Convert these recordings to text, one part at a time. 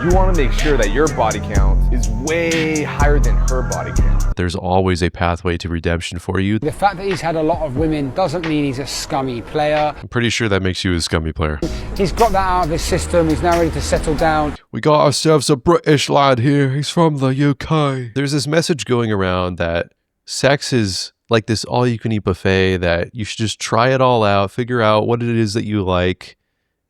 You want to make sure that your body count is way higher than her body count. There's always a pathway to redemption for you. The fact that he's had a lot of women doesn't mean he's a scummy player. I'm pretty sure that makes you a scummy player. He's got that out of his system. He's now ready to settle down. We got ourselves a British lad here. He's from the UK. There's this message going around that sex is like this all-you-can-eat buffet, that you should just try it all out, figure out what it is that you like,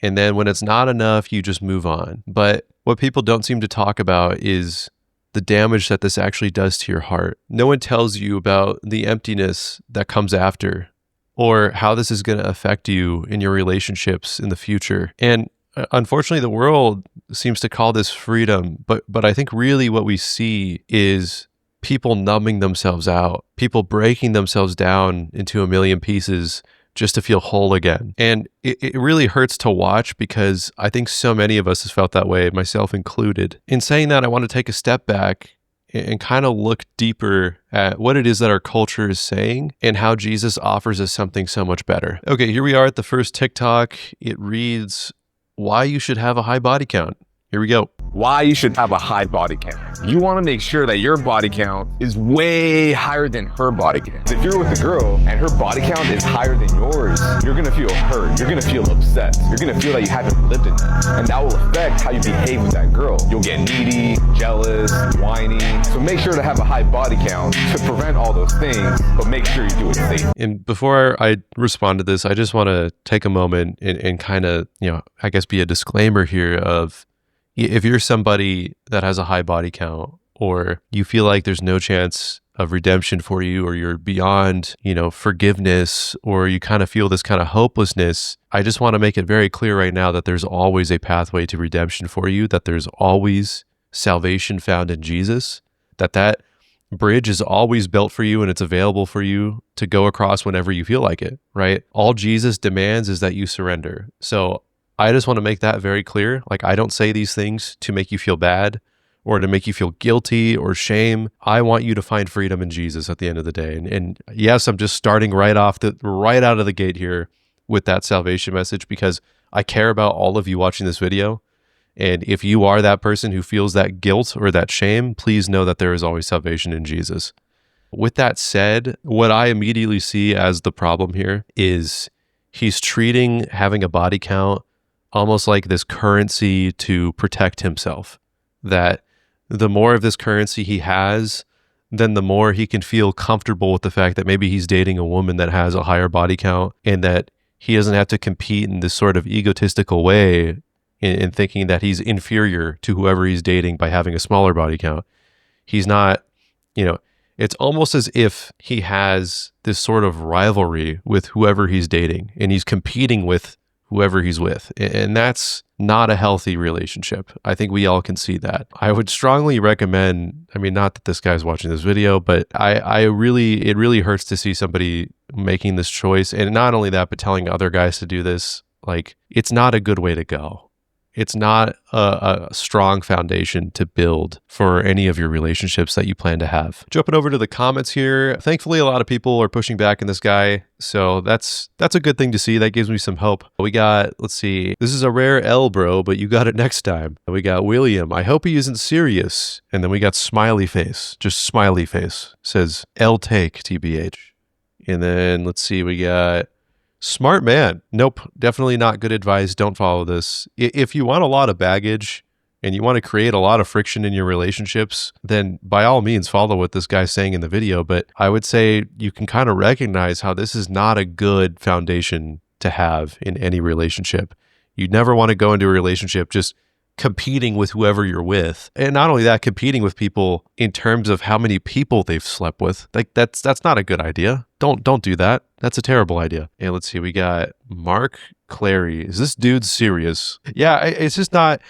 and then when it's not enough, you just move on. But what people don't seem to talk about is the damage that this actually does to your heart. No one tells you about the emptiness that comes after, or how this is going to affect you in your relationships in the future. And unfortunately, the world seems to call this freedom, but I think really what we see is people numbing themselves out, people breaking themselves down into a million pieces just to feel whole again. And it really hurts to watch, because I think so many of us have felt that way, myself included. In saying that, I want to take a step back and kind of look deeper at what it is that our culture is saying and how Jesus offers us something so much better. Okay, here we are at the first TikTok. It reads, why you should have a high body count. Here we go. Why you should have a high body count. You want to make sure that your body count is way higher than her body count. If you're with a girl and her body count is higher than yours, you're going to feel hurt. You're going to feel upset. You're going to feel that you haven't lived enough. And that will affect how you behave with that girl. You'll get needy, jealous, whiny. So make sure to have a high body count to prevent all those things, but make sure you do it safely. And before I respond to this, I just want to take a moment and kind of, I guess be a disclaimer here of, if you're somebody that has a high body count, or you feel like there's no chance of redemption for you, or you're beyond, forgiveness, or you kind of feel this kind of hopelessness, I just want to make it very clear right now that there's always a pathway to redemption for you, that there's always salvation found in Jesus, that bridge is always built for you and it's available for you to go across whenever you feel like it, right? All Jesus demands is that you surrender. So I just want to make that very clear. Like, I don't say these things to make you feel bad or to make you feel guilty or shame. I want you to find freedom in Jesus at the end of the day. And yes, I'm just starting right out of the gate here with that salvation message, because I care about all of you watching this video. And if you are that person who feels that guilt or that shame, please know that there is always salvation in Jesus. With that said, what I immediately see as the problem here is he's treating having a body count almost like this currency to protect himself, that the more of this currency he has, then the more he can feel comfortable with the fact that maybe he's dating a woman that has a higher body count, and that he doesn't have to compete in this sort of egotistical way in thinking that he's inferior to whoever he's dating by having a smaller body count. He's not, it's almost as if he has this sort of rivalry with whoever he's dating, and he's competing with whoever he's with. And that's not a healthy relationship. I think we all can see that. I would strongly recommend, not that this guy's watching this video, but it really hurts to see somebody making this choice. And not only that, but telling other guys to do this. Like, it's not a good way to go. It's not a strong foundation to build for any of your relationships that you plan to have. Jumping over to the comments here. Thankfully, a lot of people are pushing back on this guy. So that's a good thing to see. That gives me some hope. We got, let's see, this is a rare L, bro, but you got it next time. We got William, I hope he isn't serious. And then we got smiley face, just smiley face. Says L take, TBH. And then let's see, we got smart man. Nope, definitely not good advice. Don't follow this. If you want a lot of baggage and you want to create a lot of friction in your relationships, then by all means follow what this guy's saying in the video. But I would say you can kind of recognize how this is not a good foundation to have in any relationship. You never want to go into a relationship just competing with whoever you're with. And not only that, competing with people in terms of how many people they've slept with. Like, that's not a good idea. Don't do that. That's a terrible idea. And let's see, we got Mark Clary. Is this dude serious? Yeah, it's not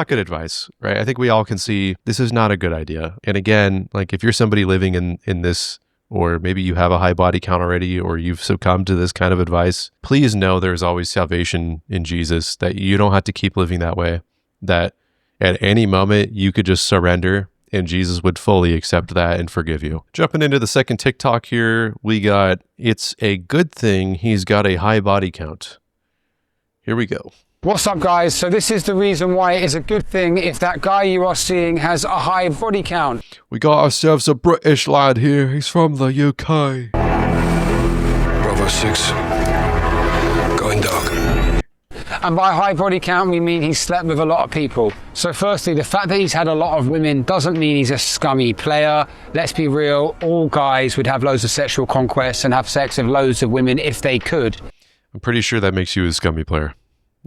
good advice, right? I think we all can see this is not a good idea. And again, like, if you're somebody living in this, or maybe you have a high body count already, or you've succumbed to this kind of advice, please know there's always salvation in Jesus, that you don't have to keep living that way, that at any moment you could just surrender and Jesus would fully accept that and forgive you. Jumping into the second TikTok here, we got, it's a good thing he's got a high body count. Here we go. What's up, guys? So this is the reason why it is a good thing if that guy you are seeing has a high body count. We got ourselves a British lad here. He's from the UK. Bravo 6. Going dark. And by high body count, we mean he's slept with a lot of people. So firstly, the fact that he's had a lot of women doesn't mean he's a scummy player. Let's be real, all guys would have loads of sexual conquests and have sex with loads of women if they could. I'm pretty sure that makes you a scummy player.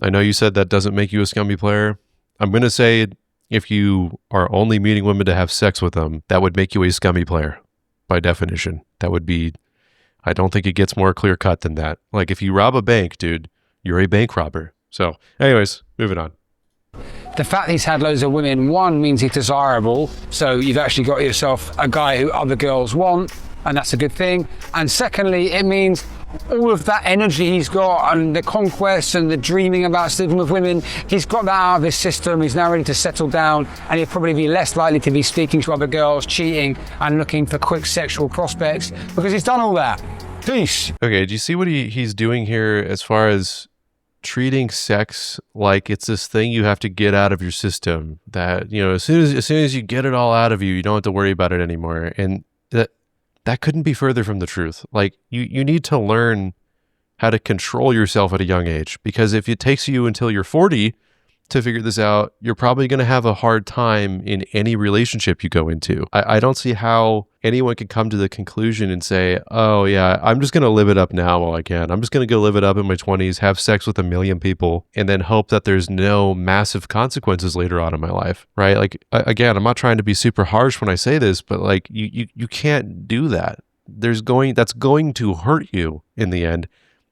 I know you said that doesn't make you a scummy player. I'm going to say if you are only meeting women to have sex with them, that would make you a scummy player by definition. That would be, I don't think it gets more clear cut than that. Like if you rob a bank, dude, you're a bank robber. So anyways, moving on. The fact he's had loads of women, one, means he's desirable. So you've actually got yourself a guy who other girls want, and that's a good thing. And secondly, it means all of that energy he's got and the conquest and the dreaming about sleeping with women, he's got that out of his system. He's now ready to settle down, and he'll probably be less likely to be speaking to other girls, cheating and looking for quick sexual prospects because he's done all that. Peace. Okay, do you see what he's doing here as far as treating sex like it's this thing you have to get out of your system that, you know, as soon as you get it all out of you, you don't have to worry about it anymore. And that couldn't be further from the truth. Like you need to learn how to control yourself at a young age, because if it takes you until you're 40 to figure this out, you're probably going to have a hard time in any relationship you go into. I don't see how anyone can come to the conclusion and say, oh yeah, I'm just going to live it up now while I can. I'm just going to go live it up in my 20s, have sex with 1 million people, and then hope that there's no massive consequences later on in my life, right? Like, again, I'm not trying to be super harsh when I say this, but like you can't do that. That's going to hurt you in the end.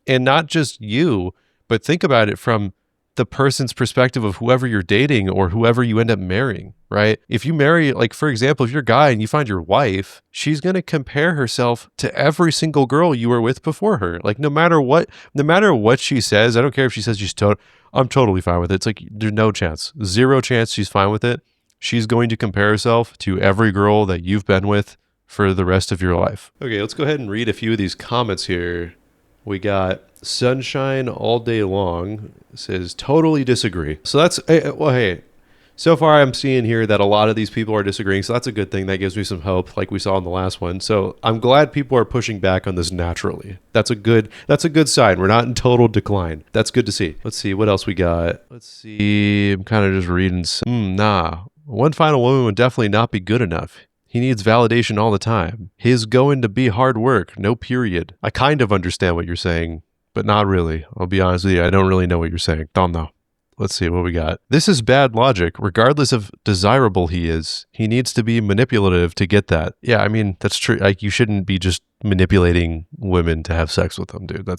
And not just you, but think about it from the person's perspective of whoever you're dating or whoever you end up marrying, right? If you marry, like, for example, if you're a guy and you find your wife, she's going to compare herself to every single girl you were with before her. Like, no matter what she says, I don't care if she says I'm totally fine with it. It's like, there's no chance, 0 chance she's fine with it. She's going to compare herself to every girl that you've been with for the rest of your life. Okay, let's go ahead and read a few of these comments here. We got Sunshine All Day Long says, totally disagree. So that's, well, hey, so far I'm seeing here that a lot of these people are disagreeing. So that's a good thing. That gives me some hope, like we saw in the last one. So I'm glad people are pushing back on this naturally. That's a good sign. We're not in total decline. That's good to see. Let's see what else we got. Let's see. I'm kind of just reading some. One final woman would definitely not be good enough. He needs validation all the time. His going to be hard work, no period. I kind of understand what you're saying, but not really. I'll be honest with you. I don't really know what you're saying. Don't know. Let's see what we got. This is bad logic. Regardless of desirable he is, he needs to be manipulative to get that. Yeah, I mean, that's true. Like, you shouldn't be just manipulating women to have sex with them, dude. I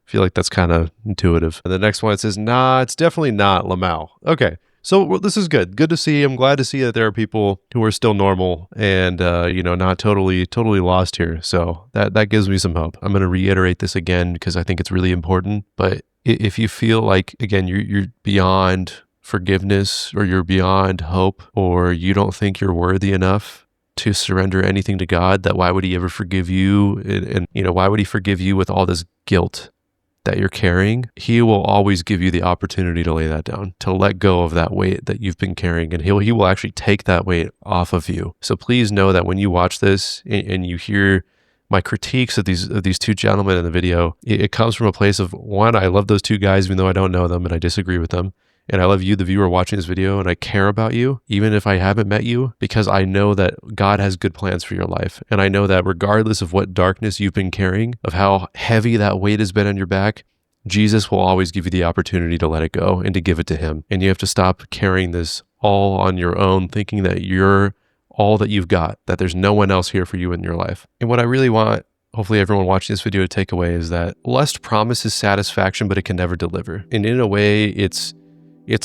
feel like that's kind of intuitive. And the next one, it says, nah, it's definitely not Lamau. Okay. So this is good. Good to see. I'm glad to see that there are people who are still normal and, not totally lost here. So that gives me some hope. I'm going to reiterate this again because I think it's really important. But if you feel like, again, you're beyond forgiveness or you're beyond hope or you don't think you're worthy enough to surrender anything to God, that why would he ever forgive you? And why would he forgive you with all this guilt that you're carrying? He will always give you the opportunity to lay that down, to let go of that weight that you've been carrying, and he will actually take that weight off of you. So please know that when you watch this and you hear my critiques of these two gentlemen in the video, it comes from a place of, one, I love those two guys even though I don't know them and I disagree with them. And I love you, the viewer watching this video, and I care about you, even if I haven't met you, because I know that God has good plans for your life. And I know that regardless of what darkness you've been carrying, of how heavy that weight has been on your back, Jesus will always give you the opportunity to let it go and to give it to him. And you have to stop carrying this all on your own, thinking that you're all that you've got, that there's no one else here for you in your life. And what I really want, hopefully everyone watching this video to take away, is that lust promises satisfaction, but it can never deliver. And in a way, it's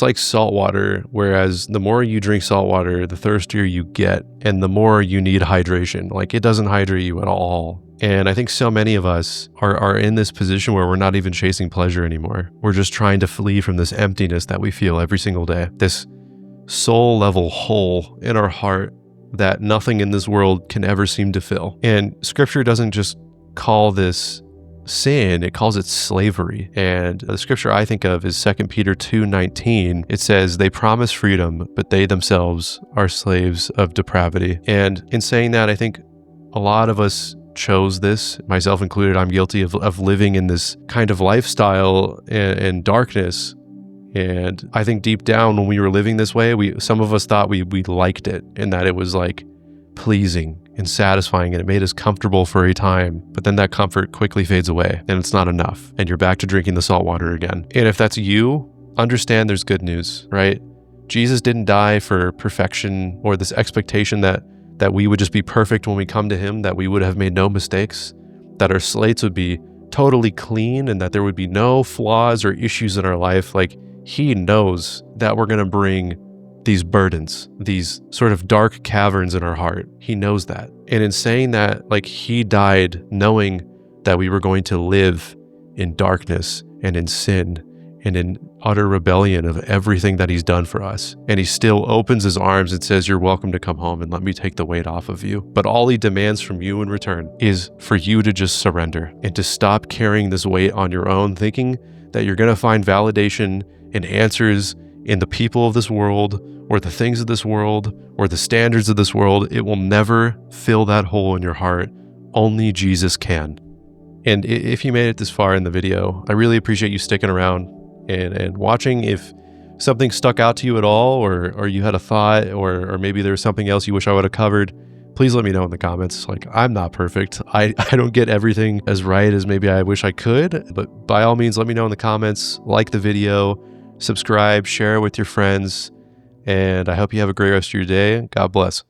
like salt water, whereas the more you drink salt water, the thirstier you get, and the more you need hydration. Like, it doesn't hydrate you at all. And I think so many of us are in this position where we're not even chasing pleasure anymore. We're just trying to flee from this emptiness that we feel every single day, this soul level hole in our heart that nothing in this world can ever seem to fill. And scripture doesn't just call this sin, it calls it slavery. And the scripture I think of is 2 Peter 2:19. It says, they promise freedom, but they themselves are slaves of depravity. And in saying that, I think a lot of us chose this, myself included. I'm guilty of living in this kind of lifestyle and darkness. And I think deep down when we were living this way, some of us thought we liked it, and that it was like pleasing and satisfying, and it made us comfortable for a time. But then that comfort quickly fades away, and it's not enough, and you're back to drinking the salt water again. And if that's you, understand there's good news, right? Jesus didn't die for perfection or this expectation that we would just be perfect when we come to him, that we would have made no mistakes, that our slates would be totally clean, and that there would be no flaws or issues in our life. Like, he knows that we're going to bring these burdens, these sort of dark caverns in our heart. He knows that. And in saying that, like, he died knowing that we were going to live in darkness and in sin and in utter rebellion of everything that he's done for us. And he still opens his arms and says, you're welcome to come home and let me take the weight off of you. But all he demands from you in return is for you to just surrender and to stop carrying this weight on your own, thinking that you're going to find validation and answers in the people of this world or the things of this world or the standards of this world. It will never fill that hole in your heart. Only Jesus can. And if you made it this far in the video, I really appreciate you sticking around and watching. If something stuck out to you at all, or you had a thought, or maybe there was something else you wish I would have covered, please let me know in the comments. Like, I'm not perfect. I don't get everything as right as maybe I wish I could, but by all means, let me know in the comments. Like the video, subscribe, share it with your friends, and I hope you have a great rest of your day. God bless.